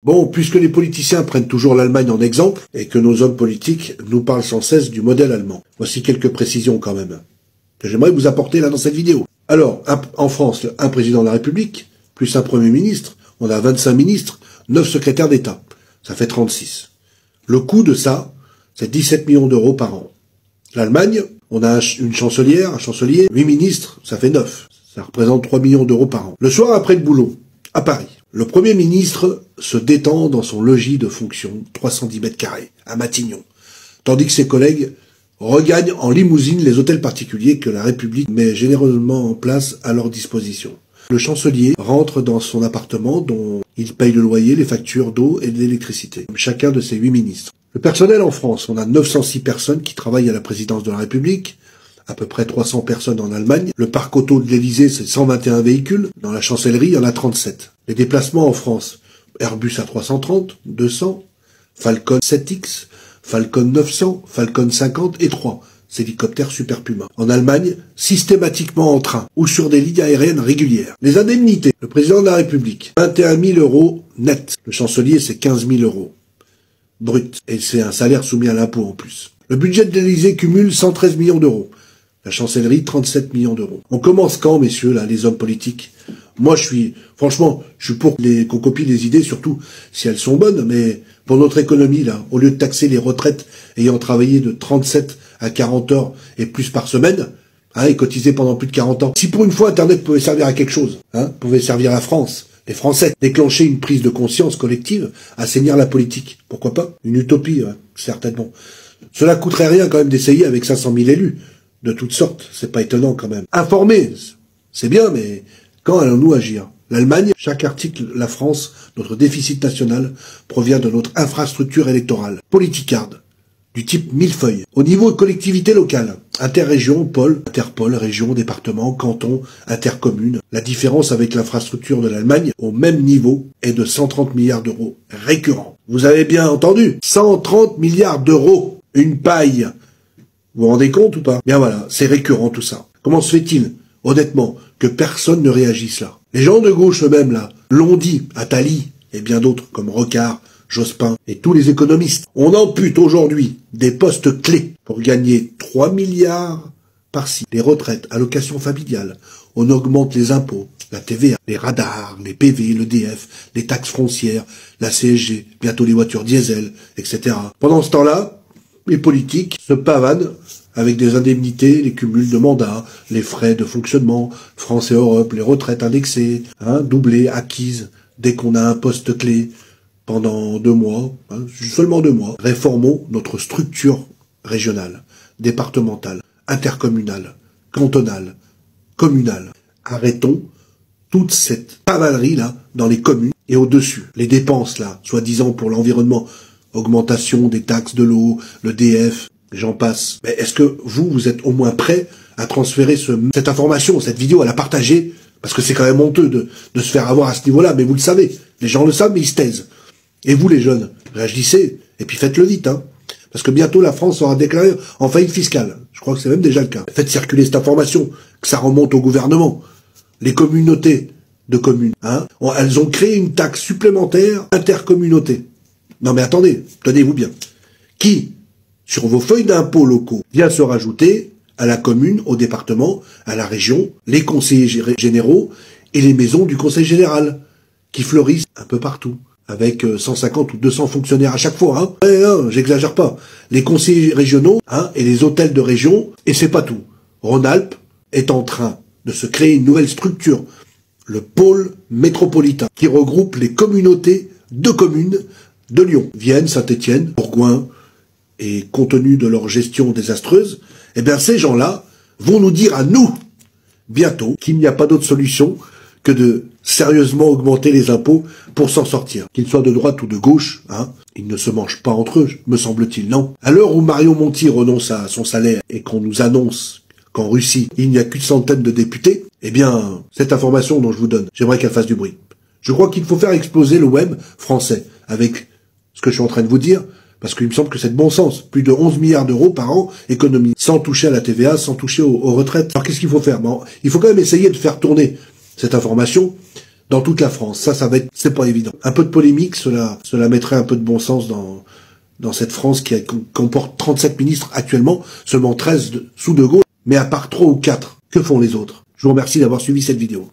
Bon, puisque les politiciens prennent toujours l'Allemagne en exemple, et que nos hommes politiques nous parlent sans cesse du modèle allemand. Voici quelques précisions quand même, que j'aimerais vous apporter là dans cette vidéo. Alors, en France, un président de la République, plus un Premier ministre, on a 25 ministres, 9 secrétaires d'État. Ça fait 36. Le coût de ça, c'est 17 millions d'euros par an. L'Allemagne, on a une chancelière, un chancelier, 8 ministres, ça fait 9. Ça représente 3 millions d'euros par an. Le soir après le boulot, à Paris, le Premier ministre se détend dans son logis de fonction, 310 mètres carrés, à Matignon, tandis que ses collègues regagnent en limousine les hôtels particuliers que la République met généreusement en place à leur disposition. Le chancelier rentre dans son appartement dont il paye le loyer, les factures d'eau et d'électricité, comme chacun de ses 8 ministres. Le personnel en France, on a 906 personnes qui travaillent à la présidence de la République, à peu près 300 personnes en Allemagne. Le parc auto de l'Élysée, c'est 121 véhicules. Dans la chancellerie, il y en a 37. Les déplacements en France, Airbus A330, 200, Falcon 7X, Falcon 900, Falcon 50 et 3. Hélicoptères Super Puma. En Allemagne, systématiquement en train ou sur des lignes aériennes régulières. Les indemnités, le président de la République, 21 000 euros net. Le chancelier, c'est 15 000 euros brut. Et c'est un salaire soumis à l'impôt en plus. Le budget de l'Élysée cumule 113 millions d'euros. La chancellerie, 37 millions d'euros. On commence quand, messieurs, là, les hommes politiques? Moi, franchement, je suis pour qu'on copie les idées, surtout si elles sont bonnes, mais pour notre économie, là, au lieu de taxer les retraites ayant travaillé de 37 à 40 heures et plus par semaine, et cotiser pendant plus de 40 ans. Si pour une fois Internet pouvait servir à quelque chose, pouvait servir à la France, les Français, déclencher une prise de conscience collective, assainir la politique, pourquoi pas? Une utopie, certainement. Cela coûterait rien quand même d'essayer avec 500 000 élus, de toutes sortes, c'est pas étonnant quand même. Informer, c'est bien, mais quand allons-nous agir? L'Allemagne, chaque article, la France, notre déficit national, provient de notre infrastructure électorale, politicarde, du type millefeuille. Au niveau collectivité locale, interrégion, pôle, interpôle, région, département, canton, intercommune. La différence avec l'infrastructure de l'Allemagne, au même niveau, est de 130 milliards d'euros récurrents. Vous avez bien entendu, 130 milliards d'euros, une paille. Vous vous rendez compte ou pas? Bien voilà, c'est récurrent tout ça. Comment se fait-il, honnêtement, que personne ne réagisse là? Les gens de gauche eux-mêmes là, l'ont dit, Attali et bien d'autres comme Rocard, Jospin et tous les économistes. On ampute aujourd'hui des postes clés pour gagner 3 milliards par-ci. Les retraites, allocations familiales, on augmente les impôts, la TVA, les radars, les PV, l'EDF, les taxes foncières, la CSG, bientôt les voitures diesel, etc. Pendant ce temps-là, les politiques se pavanent avec des indemnités, les cumuls de mandats, les frais de fonctionnement, France et Europe, les retraites indexées, doublées, acquises, dès qu'on a un poste clé, pendant 2 mois, seulement 2 mois. Réformons notre structure régionale, départementale, intercommunale, cantonale, communale. Arrêtons toute cette pavalerie-là dans les communes et au-dessus. Les dépenses, là, soi-disant pour l'environnement, augmentation des taxes de l'eau, le DF, j'en passe. Mais est-ce que vous êtes au moins prêt à transférer cette information, cette vidéo, à la partager? Parce que c'est quand même honteux de se faire avoir à ce niveau-là, mais vous le savez. Les gens le savent, mais ils se taisent. Et vous, les jeunes, réagissez, et puis faites-le vite, parce que bientôt la France sera déclarée en faillite fiscale. Je crois que c'est même déjà le cas. Faites circuler cette information, que ça remonte au gouvernement. Les communautés de communes, elles ont créé une taxe supplémentaire intercommunauté. Non mais attendez, tenez-vous bien. Qui, sur vos feuilles d'impôts locaux, vient se rajouter à la commune, au département, à la région, les conseillers généraux et les maisons du conseil général, qui fleurissent un peu partout, avec 150 ou 200 fonctionnaires à chaque fois, j'exagère pas. Les conseillers régionaux, et les hôtels de région, et c'est pas tout. Rhône-Alpes est en train de se créer une nouvelle structure, le pôle métropolitain, qui regroupe les communautés de communes de Lyon, Vienne, Saint-Étienne, Bourgoin, et compte tenu de leur gestion désastreuse, eh bien ces gens-là vont nous dire à nous, bientôt, qu'il n'y a pas d'autre solution que de sérieusement augmenter les impôts pour s'en sortir. Qu'ils soient de droite ou de gauche, ils ne se mangent pas entre eux, me semble-t-il, non? À l'heure où Marion Monti renonce à son salaire et qu'on nous annonce qu'en Russie, il n'y a qu'une centaine de députés, eh bien, cette information dont je vous donne, j'aimerais qu'elle fasse du bruit. Je crois qu'il faut faire exploser le web français avec ce que je suis en train de vous dire, parce qu'il me semble que c'est de bon sens. Plus de 11 milliards d'euros par an économie, sans toucher à la TVA, sans toucher aux retraites. Alors qu'est-ce qu'il faut faire? Il faut quand même essayer de faire tourner cette information dans toute la France. Ça va être, c'est pas évident. Un peu de polémique, cela mettrait un peu de bon sens dans cette France qui comporte 37 ministres actuellement, seulement 13 sous De Gaulle, mais à part 3 ou 4, que font les autres? Je vous remercie d'avoir suivi cette vidéo.